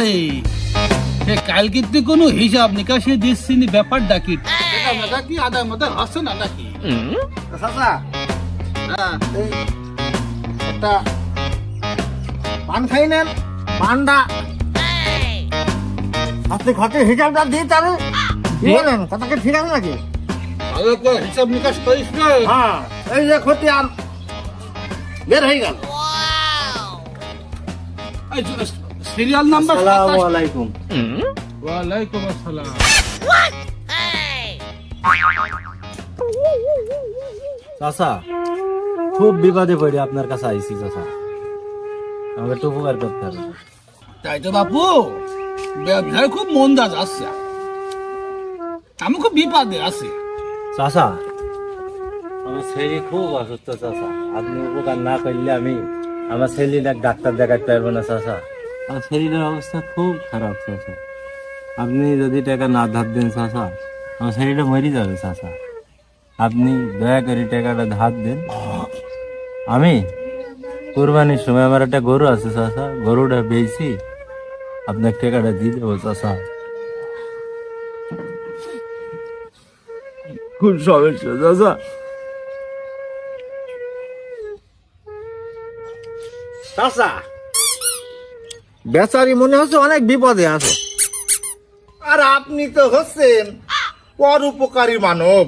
আরে সে কাল কিন্তু কোনো হিসাব নিকাশে দিচ্ছি নি, ব্যাপারটা কি কি আদার মধ্যে হচ্ছে না নাকি? চাচা একটা পান খাই নেন, পানটা আপনি ঘটের হিসাবটা দিই তাহলে বলেন কথাকে ঠিক আছে নাকি? হিসাব নিকাশ করিস না। হ্যাঁ এই যে ক্ষতি আন বের হয়ে গেল। Serial number. আসসালামু আলাইকুম। ওয়ালাইকুম আসসালাম। চাচা খুব বিপদে পড়ে আপনার কাছে আইছি চাচা, আমাকে একটু উপকার করতে হবে। তাই তো বাপু, ব্যবসায় খুব মন্দা যাচ্ছে, আমি খুব বিপদে আছি। চাচা আমার ছেলে খুব অসুস্থ চাচা, আপনি উপকার না করলে আমি আমার ছেলেটা ডাক্তার দেখাতে পারবো না চাচা। আমার ছেলেটার অবস্থা খুব খারাপ চাচা, আপনি যদি টাকা না ধার দেন চাচা আমার ছেলেটা মরে যাবে চাচা, আপনি দয়া করে টাকাটা ধার দেন। আমি কোরবানির সময় আমার একটা গরু আছে চাচা, গরুটা বেচি আপনার টাকাটা দিয়ে দেবো চাচা। খুব সমস্যা চাচা। চাচা বেচারি মনে হচ্ছে অনেক বিপদে আছে, আর আপনি তো হচ্ছেন পরোপকারী মানব,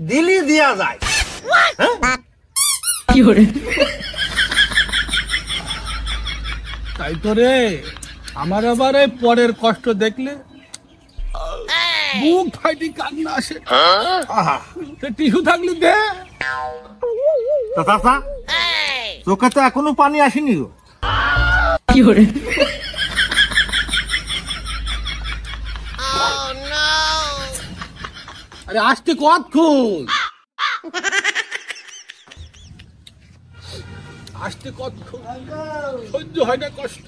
দিলি দিয়া যায়। তাই তো রে, আমার আবার এই পরের কষ্ট দেখলে বুক ফাইটি কান্না আসে। টিস্যু থাকলে দে। চাচা চোখে তো এখনো পানি আসেনি গো। আরে আসতে কতক্ষণ, আসতে কতক্ষণ, সহ্য হয় না কষ্ট।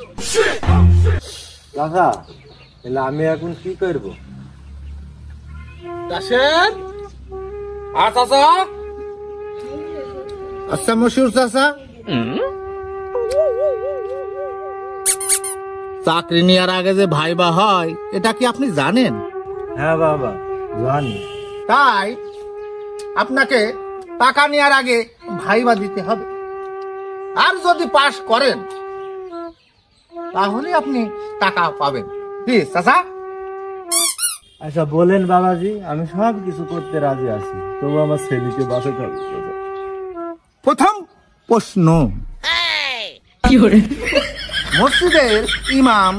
চাচা তাহলে আমি এখন কি করবো? দাসের আর চাচা। আচ্ছা মশিউর চাচা, চাকরি নেওয়ার আগে যে ভাইবা হয় এটা কি আপনি জানেন? হ্যাঁ বাবা জানি। তাই আপনাকে টাকা নেওয়ার আগে ভাইবা দিতে হবে, আর যদি পাস করেন তাহলে আপনি টাকা পাবেন। প্লিজ চাচা। আচ্ছা বলেন বাবাজি, আমি সব কিছু করতে রাজি আছি, তবু আমার ছেলেকে বাঁচাতে হবে। প্রথম প্রশ্ন, মসজিদের ইমাম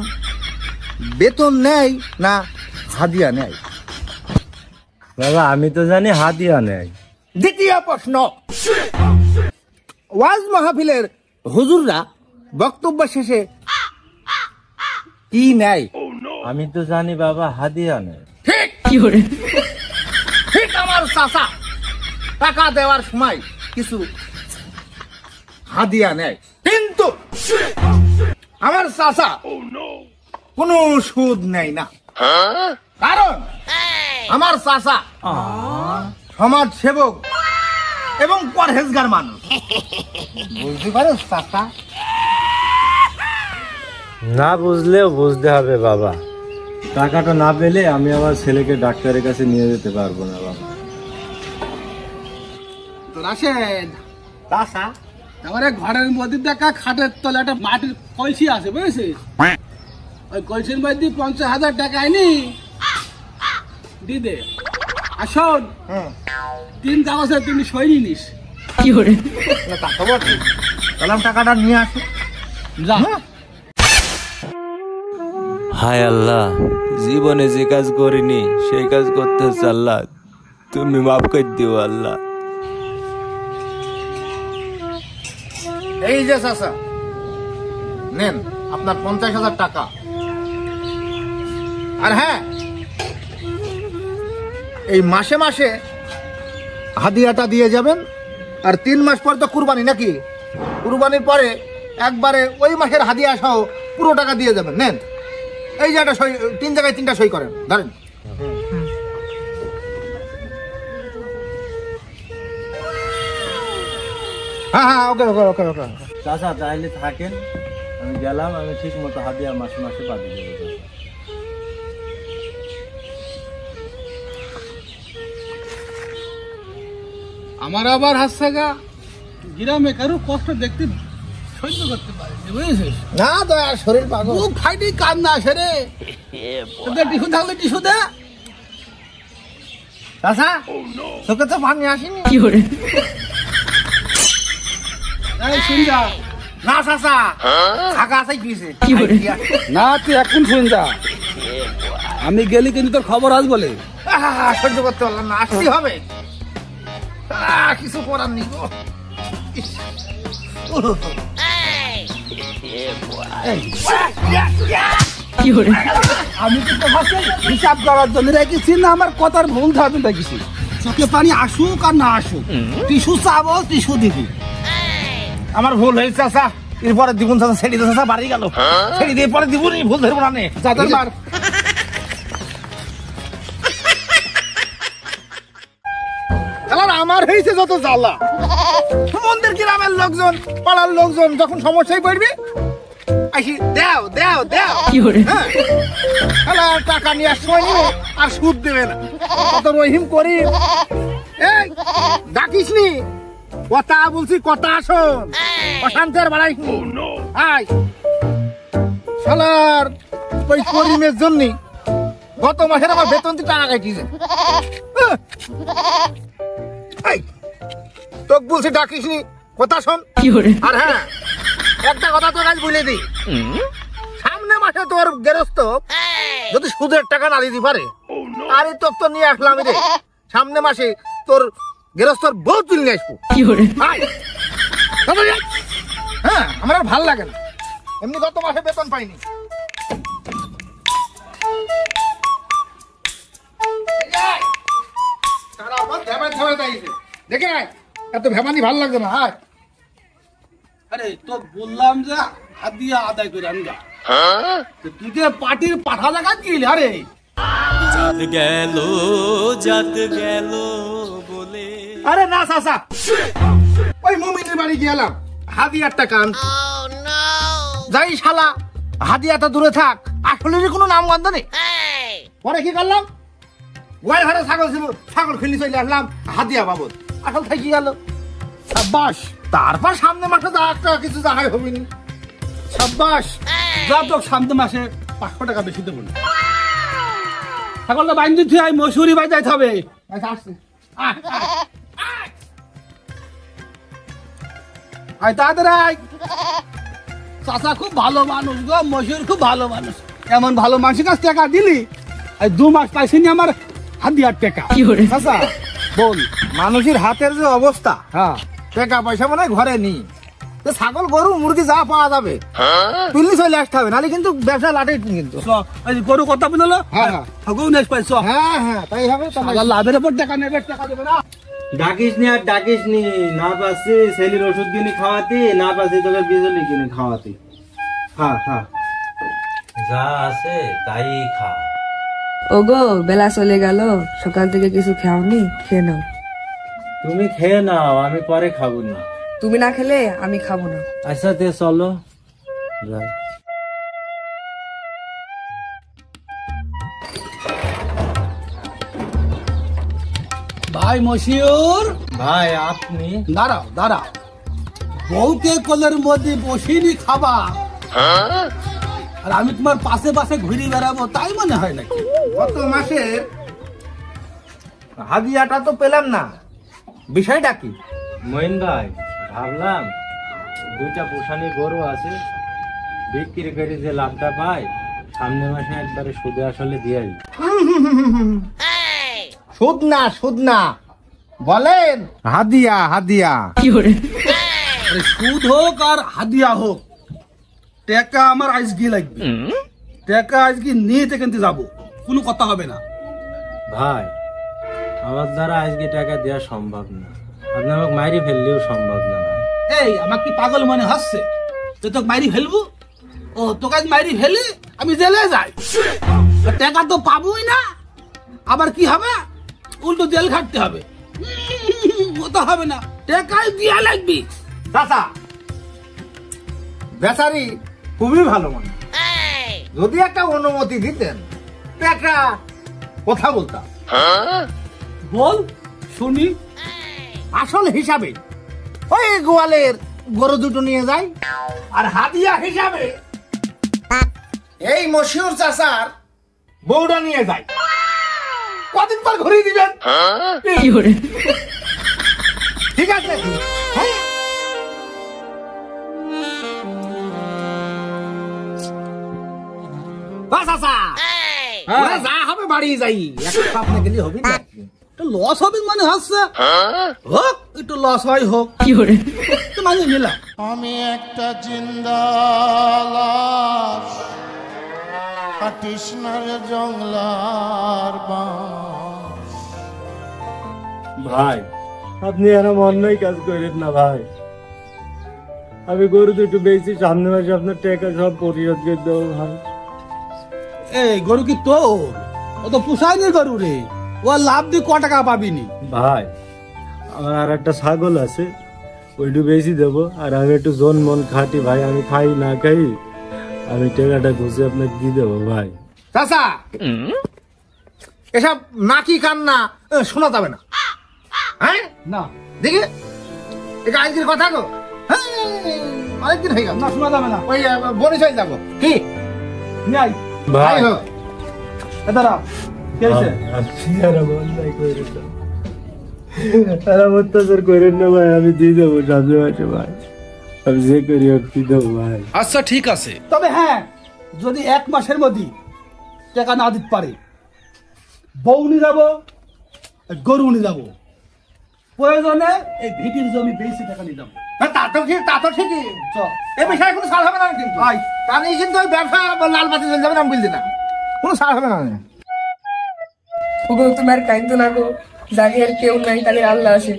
বেতন নেয় না হাদিয়া নেয়? বাবা আমি তো জানি হাদিয়া নেয়। দ্বিতীয় প্রশ্ন, ওয়াজ মাহফিলের হুজুররা বক্তব্য শেষে কি নেয়? আমি তো জানি বাবা হাদিয়া নেয়। ঠিক ঠিক আমার চাচা টাকা দেওয়ার সময় কিছু হাদিয়া নেয়, কিন্তু আমার চাচা কোনো সুদ নেয় না, কারণ আমার চাচা সমাজ সেবক এবং পরহেজগার মানুষ। বুঝতে পারো চাচা? না বুঝলেও বুঝতে হবে বাবা, টাকাটা না পেলে আমি আমার ছেলেকে ডাক্তারের কাছে নিয়ে যেতে পারবো না বাবা। তো রাশেদ চাচা আমার ঘরের মধ্যে দেখা খাটের তলে একটা মাটির কলসি আছে, বুঝেছিস? ওই কলসির মধ্যে 50,000 টাকা আইনি দি দে। আসুন 3 কাগজে তুমি সই নিস। তাহলে টাকাটা নিয়ে আসি। যা। হায় আল্লাহ, জীবনে যে কাজ করিনি সেই কাজ করতে হচ্ছে আল্লাহ, তুমি মাফ করে দিও আল্লাহ। এই যে চাচা নেন আপনার 50,000 টাকা, আর হ্যাঁ এই মাসে মাসে হাদিয়াটা দিয়ে যাবেন, আর 3 মাস পর তো কুরবানি নাকি, কুরবানির পরে একবারে ওই মাসের হাদিয়া সহ পুরো টাকা দিয়ে যাবেন। নেন এই যে একটা সই, 3 জায়গায় 3টা সই করেন, ধরেন। হ্যাঁ হ্যাঁ ওকে ওকে ওকে ওকে। চাচা তাহলে থাকেন, আমি গেলাম, আমি ঠিক মতো হাদিয়া মাসে মাসে পাঠিয়ে দেবো চাচা। আমার আবার হাসছে গা, গ্রামে কারো কষ্ট দেখতে সহ্য করতে পারে বুঝেছিস? না দয়া, শরীর পাগল। বুক ফাইটি কান্না আসে রে। তোদের টিস্যু থাকলে টিস্যু দে। চাচা তোকে তো পানি আসেনি। এই শুন যা। না চাচা, থাকা আছে কিসে? না তুই এখন শুন যা, আমি গেলি কিন্তু তোর খবর আস বলে। সহ্য করতে পারলাম না, আসতেই হবে। কিছু করার নেই গো। ইস। আমি তো তোর কাছে হিসাব করার জন্য রেখেছি না, আমার কথার ভুল থাকবে রেখেছি। চোখে পানি আসুক আর না আসুক, টিস্যু চাবো, টিস্যু দিবি। আমার ভুল হয়েছে চাচা, এরপরে দ্বিগুণ চাচা ছেড়ে দিয়ে চাচা বাড়ি গেল। ছেড়ে দিয়ে পরে দিব নি, ভুল ধরবো না নে। চাচার মার। আমার হয়েছে যত জ্বালা। মন্দির গ্রামের লোকজন, পাড়ার লোকজন যখন সমস্যায় পড়বি আসি দেও দেও দেও, হ্যাঁ টাকা নিয়ে সময় নিবে আর সুদ দেবে না। কত রহিম করি। এই ডাকিস নি, কথা বলছি, কথা শোন। অশান্তের বাড়াইস নি। আয় শালার ওই করিমের জন্য গত মাসের আমার বেতন দিয়ে টাকা কাটিয়েছে। তোকে বলছি ডাকিস নি, কথা শোন। আর হ্যাঁ, একটা কথা তোর আজ বলে দিই, সামনে মাসে তোর গেরস্ত যদি সুদের টাকা না দিতে পারে, আরে তোকে তো নিয়ে আসলাম রে। সামনে মাসে তোর গেরস্তর বউ তুলে নিয়ে আসবো। হ্যাঁ, আমার আর ভাল লাগে না, এমনি গত মাসে বেতন পাইনি। দেখে নাই এত ভেমানি ভাল লাগছে না। হায় আরে তো বললাম যে হাদিয়া আদায় করে আনগা, তুই যে পার্টির পাঠা জায়গা গেলি। আরে আরে না চাচা, ওই মুমিনের বাড়ি গেলাম, হাদিয়ার টাকা আনতে। যাই শালা, হাদিয়াটা দূরে থাক, আসলে যে কোনো নাম গন্ধ নেই। পরে কি করলাম, গোয়াল ঘরে ছাগল ছিল, ছাগল খেলি চলে আসলাম হাদিয়া বাবদ, আসল থাকি গেল। সাব্বাস। তারপর সামনে মাসে যা একটা কিছু জাহাই হবিনি। সাব্বাস, যা তো সামনে মাসে 500 টাকা বেশি দেবো না। ছাগলটা বাইন দিচ্ছি, আই মসুরি বাই যাইতে হবে। আচ্ছা আসছি। আয় তাড়াতাড়ি আয়। চাচা খুব ভালো মানুষ গো, মসুর খুব ভালো মানুষ। এমন ভালো মানুষের কাছে টাকা দিলি, এই 2 মাস পাইছিনি আমার হাদিয়ার টাকা। চাচা বল, মানুষের হাতের যে অবস্থা, হ্যাঁ টাকা পয়সা মনে হয় ঘরে নেই। তো ছাগল গরু মুরগি যা পাওয়া যাবে তুললি চলে আসতে হবে, নাহলে কিন্তু ব্যবসা লাটে কিন্তু। গরু কথা বললো। হ্যাঁ হ্যাঁ ঠাকুর নেস পাইছ। হ্যাঁ হ্যাঁ তাই হবে। আবার লাভের উপর টাকা নেবে, টাকা দেবে না। ডাকিস নি আর ডাকিস নি, না পাচ্ছি ছেলের ওষুধ কিনে খাওয়াতি, না পাচ্ছি তোকে বিজলি কিনে খাওয়াতি। হ্যাঁ হ্যাঁ, যা আছে তাই খা। ওগো বেলা চলে গেল, সকাল থেকে কিছু খাওনি, খেয়ে নাও। তুমি খেয়ে নাও, আমি পরে খাবো না। তুমি না খেলে আমি খাবো না। আচ্ছা তে চলো যাই। ভাই মশিউর, ভাই আপনি দাঁড়াও দাঁড়াও, বউকে কোলের মধ্যে বসিনি খাবা আর আমি তোমার পাশে পাশে ঘুরে বেড়াবো, তাই মনে হয় নাকি? গত মাসের হাদিয়াটা তো পেলাম না, বিষয়টা কি? মইন ভাই, ভাবলাম 2টা পোষানি গরু আছে, বিক্রি করে যে লাভটা পাই সামনের মাসে একবারে সুদে আসলে দিয়ে দিই। সুদ না সুদ না, বলেন হাদিয়া হাদিয়া। আরে সুদ হোক আর হাদিয়া হোক, টাকা আমার আজকে লাগবে। টাকা আজকে নিয়ে কিন্তু যাবো, কোনো কথা হবে না। ভাই আমার দ্বারা আজকে টাকা দেওয়া সম্ভব না, আপনি আমাকে মারি ফেললেও সম্ভব না ভাই। এই আমার কি পাগল মনে হচ্ছে যে তোকে মারি ফেলবো? ও তোকে আজ মারি ফেলে আমি জেলে যাই, টাকা তো পাবোই না, আবার কি হবে, উল্টো জেল খাটতে হবে। কথা হবে না, টাকাই দিয়া লাগবি। চাচা বেচারি খুবই ভালো মানে। যদি একটা অনুমতি দিতেন তো একটা কথা বলতাম। বল শুনি। আসল হিসাবে ওই গোয়ালের গরু দুটো নিয়ে যাই, আর হাদিয়া হিসাবে এই মশিউর চাচার বউটা নিয়ে যাই। কদিন পর ঘুরিয়ে দিবেন। ঠিক আছে? হ্যাঁ? চাচা ওরা যা হবে বাড়ি যাই, একটা পাপ না গেলে হবে না। একটু লস হবে মানে হচ্ছে হোক, একটু লস হয় হোক, তো মানে নিলাম। আমি একটা জিন্দা লাশ, কৃষ্ণের জঙ্গলার বাস। ভাই আপনি এরকম অন্যায় কাজ করেন না ভাই। আমি গরু দুটো বেশি সামনে মাসে আপনার টাকা সব পরিশোধ করে দেবো ভাই। এই গরু কি তোর? ও তো পুষায়নি গরু রে, ও লাভ দিয়ে ক টাকা পাবিনি। ভাই আমার আর একটা ছাগল আছে, ওইটু বেশি দেবো। আর আমি একটু জন মন খাটি ভাই, আমি খাই না খাই, আমি টাকাটা ঘুষে আপনাকে দিয়ে দেবো ভাই। চাচা এসব নাকি কান্না শোনা যাবে না। হ্যাঁ না দেখি এটা আজকের কথা গো। হ্যাঁ অনেকদিন হয়ে গেল না, শোনা যাবে না। ওই বনিশাই যাবো কি নাই ভাই হোক। দাঁড়া কে হয়েছে? আপনি এরকম অন্যায় করেন না, এরকম অত্যাচার করেন না ভাই। আমি দিয়ে দেবো সামনে মাসে ভাই, আমি যে করি হোক দিয়ে দেবো ভাই। আচ্ছা ঠিক আছে, তবে হ্যাঁ যদি 1 মাসের মধ্যে টাকা না দিতে পারে, বউ নিয়ে যাবো, গরু নিয়ে যাবো, প্রয়োজনে এই ভিটির জমি বেশি টাকা নিয়ে যাবো। হ্যাঁ, তা তো ঠিকই। চল। এই বিষয়ে কোনো ছাড় হবে না কিন্তু। ভাই তা নিয়ে কিন্তু ওই ব্যবসা লাল বাতি চলে যাবে না, আমি বলছি না, কোনো ছাড় হবে না। ওগো তুমি আর কাইন্দো না গো, জানি আর কেউ নাই, তাহলে আল্লাহ আছে।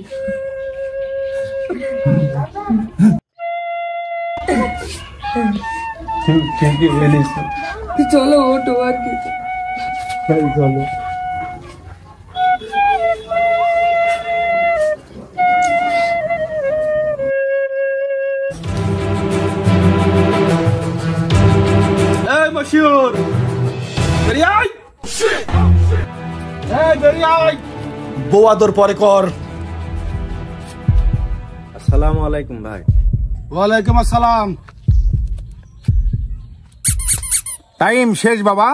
ঠিকই বলিস চলো ওঠো আর কি। ভাই, চলো। এই মশিউর বেরিয়ে আয়, এই বেরিয়ে আয়, বউ আদর পরে কর। আসসালামু আলাইকুম ভাই। ওয়ালাইকুম আসসালাম। টাইম শেষ বাবা,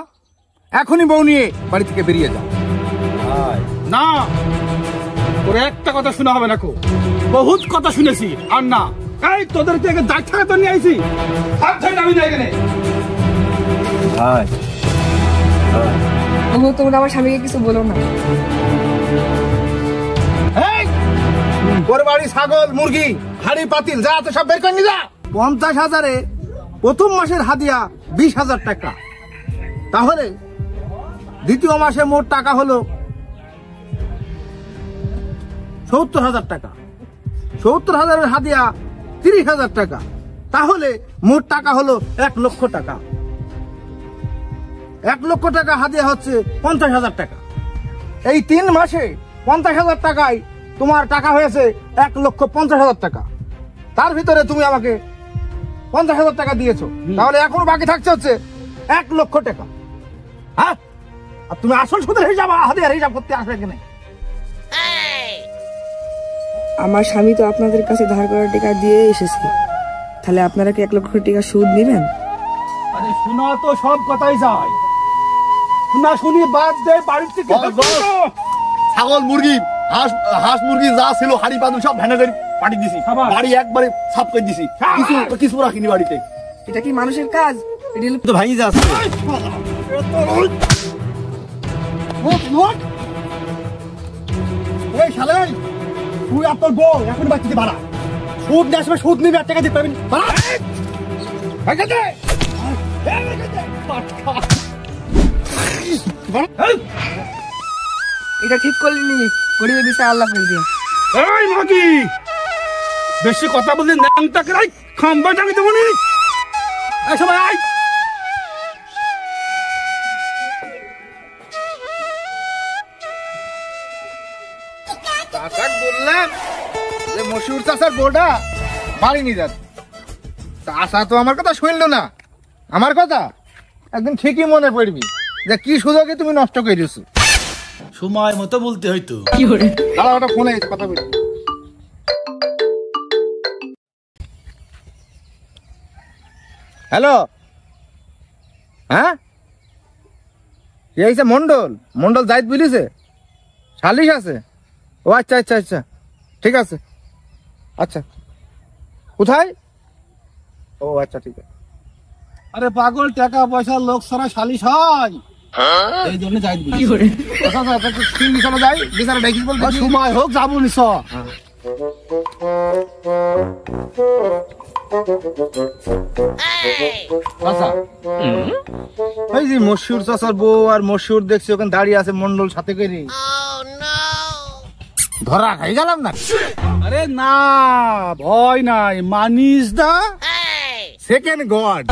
এখনই বউ নিয়ে বাড়ি থেকে বেরিয়ে যাও। ভাই না, তোর একটা কথা শোনা হবে না কো, বহুত কথা শুনেছি। আর না, এই তোদের থেকে দায়িত্ব থেকে তো নিয়ে আইছি, সব থেকে আমি না এখানে। ভাই ওগো তোমরা আমার স্বামীকে কিছু বলো না। এই, ওর বাড়ি ছাগল মুরগি হাড়ি পাতিল যা আছে সব বের করে নিয়ে যা। 50,000-এ প্রথম মাসের হাদিয়া 20,000 টাকা, তাহলে দ্বিতীয় মাসে মোট টাকা হলো 70,000 টাকা। 70,000-এর হাদিয়া 30,000 টাকা, তাহলে মোট টাকা হলো 1 লক্ষ টাকা। 1 লক্ষ টাকা হাদিয়া হচ্ছে 50,000 টাকা। এই 3 মাসে 50,000 টাকায় তোমার টাকা হয়েছে 1,50,000 টাকা। তার ভিতরে তুমি আমাকে 50,000 টাকা দিয়েছো, তাহলে এখনো বাকি থাকছে হচ্ছে 1 লক্ষ টাকা। হ্যাঁ, আর তুমি আসল সুদের হিসাব হাদিয়ার হিসাব করতে আসবে কিনা? আমার স্বামী তো আপনাদের কাছে ধার করা টাকা দিয়ে এসেছে, তাহলে আপনারা কি 1 লক্ষ টাকা সুদ নেবেন? আরে শোনা তো সব কথাই যায়, শোনা শুনি বাদ দে, বাড়ির থেকে ছাগল মুরগি হাঁস মুরগি যা ছিল হাড়ি পাতুল সব ভ্যানে করে পাঠিয়ে দিছি, খাবার। বাড়ি একবারে সাফ করে দিছি, কিছু রাখিনি বাড়িতে। এটা কি মানুষের কাজ? এটা হলো তো ভাঙি যাচ্ছে। এই শালা, তুই আর তোর বউ এখন বাচ্চাতে বাড়া, সুদ নিয়ে আসবে, সুদ নিবি, আর টাকা দিতে পারবি বাড়া। এটা ঠিক করলিনি, গরিবের বিষয় আল্লাহ করে দিয়ে। এই মাগি, বেশি কথা বললি ন্যাংটা করাই খাম্বা টাঙিয়ে দেবো নি। এই সবাই আয়। চাচাক বললাম যে মশিউর চাচার বউটা বাড়ি নিয়ে যাচ্ছে, চাচা তো আমার কথা শুনলো না, আমার কথা একদিন ঠিকই মনে পড়বি যে কি সুযোগে তুমি নষ্ট করেছো। সময় মতো বলতে হইতো। দাঁড়া, ওটা ফোনে কথা বলি। হ্যালো, হ্যাঁ কি হয়েছে? মন্ডল যাইত বলিছে, সালিশ আছে। ও আচ্ছা আচ্ছা আচ্ছা, ঠিক আছে। আচ্ছা, কোথায়? ও আচ্ছা, ঠিক আছে। আরে পাগল, টাকা পয়সার লোক ছাড়া সালিশ হয়? এই জন্য যাই বলি। যাই বিচারে ডাকিস বলতে। সময় হোক যাবো নিস। আচ্ছা, ওই যে মশহুর চাচার বউ আর মশহুর দেখছি ওখানে দাঁড়িয়ে আছে মন্ডল সাথে করে, ধরা খাই গেলাম না? আরে না, ভয় নাই, মানিস দা সেকেন্ড গড।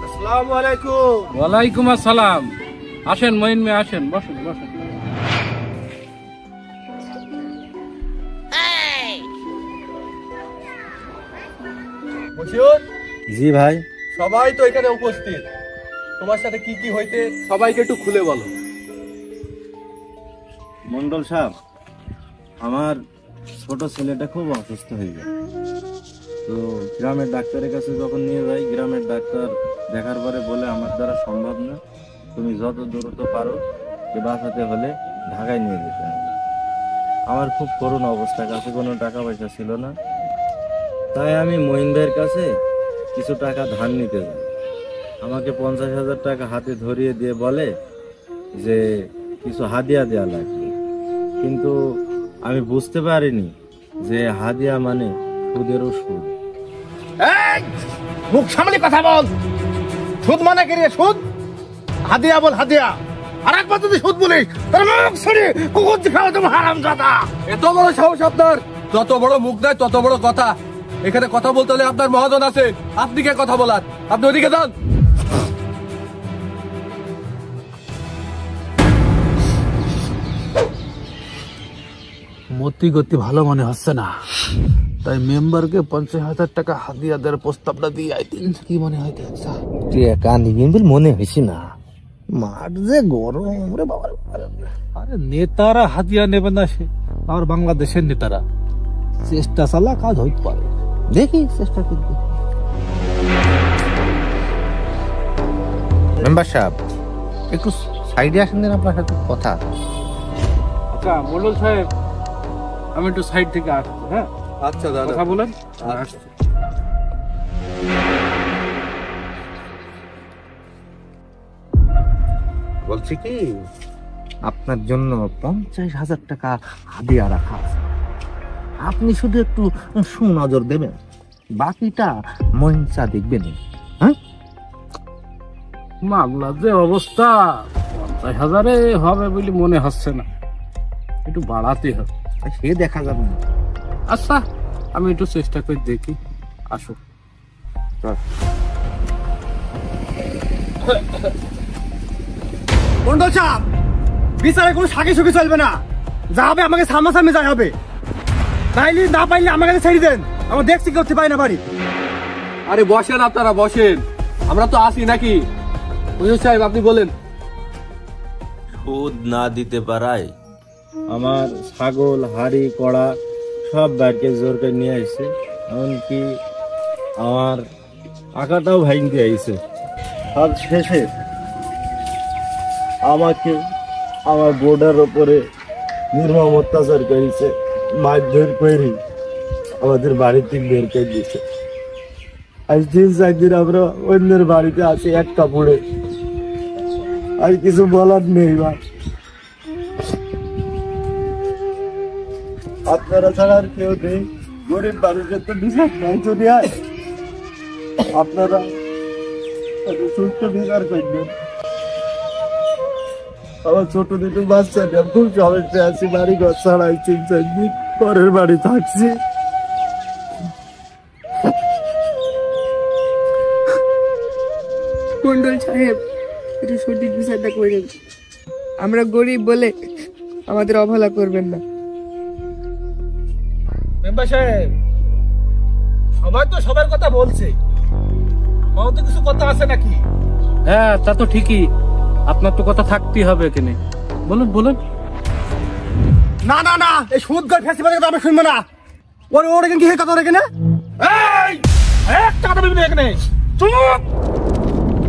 আসসালামু আলাইকুম। ওয়ালাইকুম আসসালাম। আসেন মঈন মিয়া, আসেন, বসেন বসেন। মশিউর, জি ভাই। সবাই তো এখানে উপস্থিত, তোমার সাথে কি কি হইতে সবাইকে একটু খুলে বলো। মন্ডল সাহেব, আমার ছোট ছেলেটা খুব অসুস্থ হয়ে যায়, তো গ্রামের ডাক্তারের কাছে যখন নিয়ে যাই, গ্রামের ডাক্তার দেখার পরে বলে আমার দ্বারা সম্ভব না, তুমি যত দ্রুত পারো বাঁচাতে হলে ঢাকায় নিয়ে যেতে হবে। আমার খুব করুণ অবস্থা, কাছে কোনো টাকা পয়সা ছিল না, তাই আমি মঈন ভাইয়ের কাছে কিছু টাকা ধার নিতে যাই। আমাকে 50,000 টাকা হাতে ধরিয়ে দিয়ে বলে যে কিছু হাদিয়া দেওয়া লাগবে, কিন্তু আমি বুঝতে পারিনি যে হাদিয়া মানে সুদেরও সুদ। মুখ সামলে কথা বল। সুদ মানে কি রে? সুদ হাদিয়া বল, হাদিয়া। আর একবার যদি সুদ বলিস তাহলে মুখ ছড়িয়ে কুকুর খাওয়া তুমি হারামজাদা। এত বড় সাহস আপনার! যত বড় মুখ দেয় তত বড় কথা। এখানে কথা বলতে হলে আপনার মহাজন আছে, আপনি কে কথা বলার? আপনি ওদিকে যান। মতি গতি ভালো মনে হচ্ছে না, তাই মেম্বারকে 50,000 টাকা হাদিয়া দেওয়ার প্রস্তাবটা দিয়ে আইতেন। কি মনে হয় দেখছা? টাকা নিবেন বলে মনে হয়েছে না, মাঠ যে গরম রে বাবা। আরে নেতারা হাদিয়া নেবে না, সে আর বাংলাদেশের নেতারা চেষ্টা চালা কাজ হইতে পারে। দেখি চেষ্টা করবি। মেম্বার সাহেব, একটু সাইডে আসেন দেন, আপনার সাথে কথা আছে। আচ্ছা মন্ডল সাহেব, আমি একটু সাইড থেকে আসছি। হ্যাঁ, আচ্ছা দাদা, কথা বলেন। বলছি কি, আপনার জন্য 50,000 টাকা হাদিয়া রাখা আছে, আপনি শুধু একটু সুনজর দেবেন, বাকিটা মহিষা দেখবেন। হ্যাঁ, মামলার যে অবস্থা, 50,000-এ হবে বলে মনে হচ্ছে না, একটু বাড়াতে হবে। সে দেখা যাবে না। আচ্ছা, আমি একটু চেষ্টা করে দেখি। আসো। মন্ডল সাহেব, বিচারে কোনো সাকি সুকি চলবে না, যা হবে আমাকে সামনাসামনি যাই হবে। তাইলে না পাইলে আমার কাছে ছেড়ে দেন, আমরা দেখছি করতে পারি না পারি। আরে বসেন, আপনারা বসেন, আমরা তো আসি নাকি। হুজুর সাহেব আপনি বলেন। সুদ না দিতে পারায় আমার ছাগল, হাড়ি, কড়া সব বাইরকে জোর করে নিয়ে আসছে, এমনকি আমার আঁকাটাও ভাঙতে আইছে। সব শেষে আমাকে আমার বোর্ডের ওপরে নির্মম অত্যাচার করেছে, মারধর করে আমাদের বাড়ি থেকে বের করে দিয়েছে। আজ 3-4 দিন আমরা অন্যের বাড়িতে আছি এক কাপড়ে, আর কিছু বলার নেই। ভাই, আপনারা ছাড়া আর কেউ নেই, গরিব মানুষের তো বিচার নাই দুনিয়ায়। আপনারা সুস্থ বিচার করবেন। আমার ছোট দুটো বাচ্চা নিয়ে খুব সমস্যা আছি, বাড়ি ঘর ছাড়াই 3-4 দিন পরের বাড়ি থাকছি। মন্ডল সাহেব, একটু সঠিক বিচারটা করেন। আমরা গরিব বলে আমাদের অবহেলা করবেন না। মেম্বার সাহেব, সবাই তো সবার কথা বলছে, তো কিছু কথা আছে নাকি? হ্যাঁ তা তো ঠিকই, আপনার তো কথা থাকতেই হবে এখানে। বলুন বলুন। না না না, এই সুদ করে ফেসিবাদের কথা আমি শুনবো না। ওর এখানে কি কথা ওর এখানে? এই একটা কথা বলবি না এখানে, চুপ।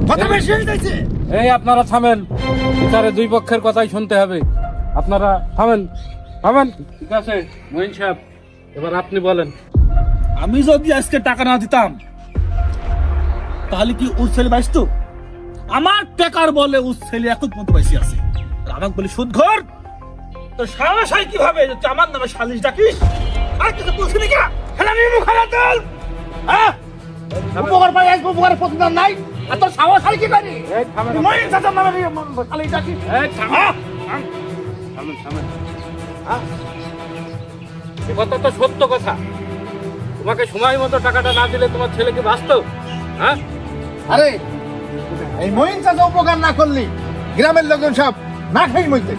কথা বেশি হয়ে যাচ্ছে। এই আপনারা থামেন, বিচারে দুই পক্ষের কথাই শুনতে হবে। আপনারা থামেন থামেন। ঠিক আছে মহিন সাহেব, এবার আপনি বলেন। আমি যদি আজকে টাকা না দিতাম তাহলে কি ওর ছেলে বাঁচত? আমার টাকার বলে ওর ছেলে এখন পর্যন্ত বেশি আছে, আর আমাকে বলি সুদঘর। তো সাহস হয় কিভাবে যে তুই আমার নামে সালিশ ডাকিস? আর কিছু বলছি নাকি? খেলা নিয়ে মুখ খারাপ দল, হ্যাঁ? উপকার পাই আসবো, উপকারের প্রতিদান নাই। আর তোর সাহস হয় কি করি? মহিন চাচার নামে সালিশ ডাকিস? থামেন থামেন। এ কথা তো সত্য কথা। তোমাকে সময় মতো টাকাটা না দিলে তোমার ছেলে কি বাঁচত? হ্যাঁ? আরে এই মহিন চাচা উপকার না করলি গ্রামের লোকজন সব না খেয়ে মরতে।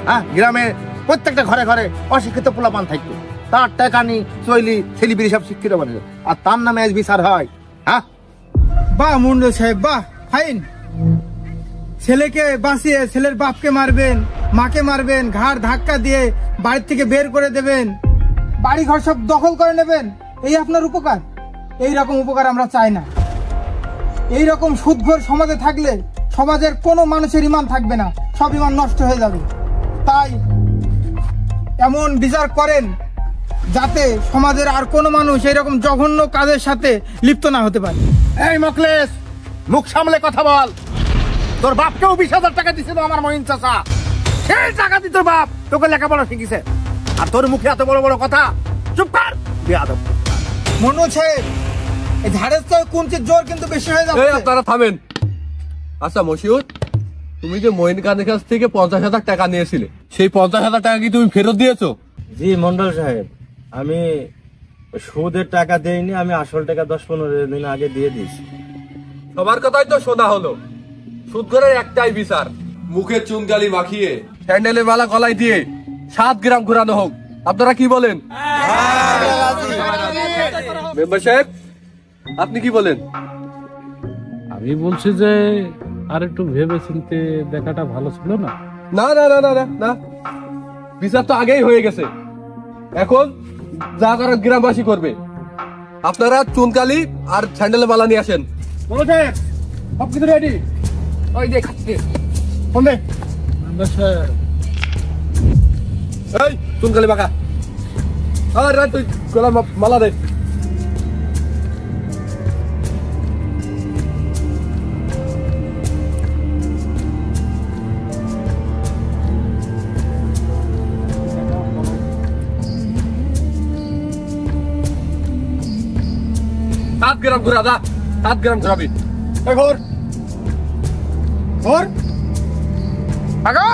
হ্যাঁ, গ্রামে প্রত্যেকটা ঘরে ঘরে অশিক্ষিত পোলাপান থাকতো, তার টাকা নি চইলি ছেলিপিলি সব শিক্ষিত বানিয়ে, আর তার নামে আজ বিচার হয়? হ্যাঁ, বাহ মন্ডল সাহেব, বাহ ফাইন। ছেলেকে বাঁচিয়ে ছেলের বাপকে মারবেন, মাকে মারবেন, ঘাড় ধাক্কা দিয়ে বাড়ি থেকে বের করে দেবেন, বাড়ি ঘর সব দখল করে নেবেন, এই আপনার উপকার? এই রকম উপকার আমরা চাই না। এই রকম সুদঘোর সমাজে থাকলে সমাজের কোনো মানুষের ইমান থাকবে না, সব ইমান নষ্ট হয়ে যাবে। তাই এমন বিচার করেন যাতে সমাজের আর কোনো মানুষ এইরকম জঘন্য কাজের সাথে লিপ্ত না হতে পারে। এই মকলেশ, মুখ সামলে কথা বল। তোর বাপকেও 20,000 টাকা দিছিল আমার মহিন চাচা, সেই টাকা দিয়ে তোর বাপ তোকে লেখাপড়া শিখিছে, আর তোর মুখে এত বড় বড় কথা? চুপ কর বেয়াদব। মনু সাহেব, এই ঝাড়ের তো কুঞ্চির জোর কিন্তু বেশি হয়ে যাচ্ছে। আপনারা থামেন। আচ্ছা মশিউর, তুমি যে মহিন খানের কাছ থেকে 50,000 টাকা নিয়েছিলে, সেই 50,000 টাকা কি তুমি ফেরত দিয়েছো? জি মন্ডল সাহেব, আমি সুদের টাকা দেইনি, আমি আসল টাকা 10-15 দিন আগে দিয়ে দিয়েছি। সবার কথাই তো শোনা হলো, সুদঘরের একটাই বিচার, মুখে চুনকালি মাখিয়ে স্যান্ডেলের মালা গলায় দিয়ে 7 গ্রাম ঘুরানো হোক। আপনারা কি বলেন? মেম্বার সাহেব, আপনি কি বলেন? আমি বলছি যে আর একটু ভেবে চিনতে দেখাটা ভালো ছিল না? না না না না না, বিচার তো আগেই হয়ে গেছে, এখন যা করার গ্রামবাসী করবে। আপনারা চুনকালি আর স্যান্ডেলের মালা নিয়ে আসেন। বলো সাহেব, সব কিছু রেডি? ওই যে খাচ্ছে ফোন দে। এই চুনকালি বাঁকা, আর তুই গলার মালা দে। সাত গ্রাম ঘুরা দা, 7 গ্রাম ঘুরাবি। ঘোর ঘোর আগা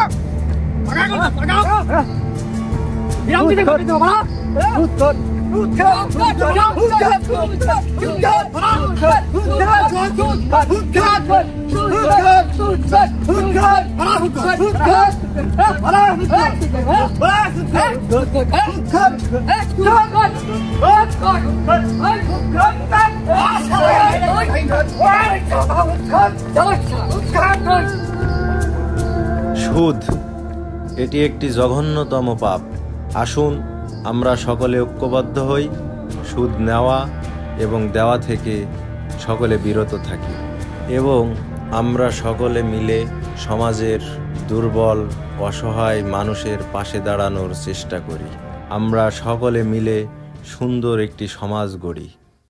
আগা আগা বিরাম দিতে করে দাও বাড়া। সুদ এটি একটি জঘন্যতম পাপ। আসুন আমরা সকলে ঐক্যবদ্ধ হই, সুদ নেওয়া এবং দেওয়া থেকে সকলে বিরত থাকি এবং আমরা সকলে মিলে সমাজের দুর্বল অসহায় মানুষের পাশে দাঁড়ানোর চেষ্টা করি। আমরা সকলে মিলে সুন্দর একটি সমাজ গড়ি।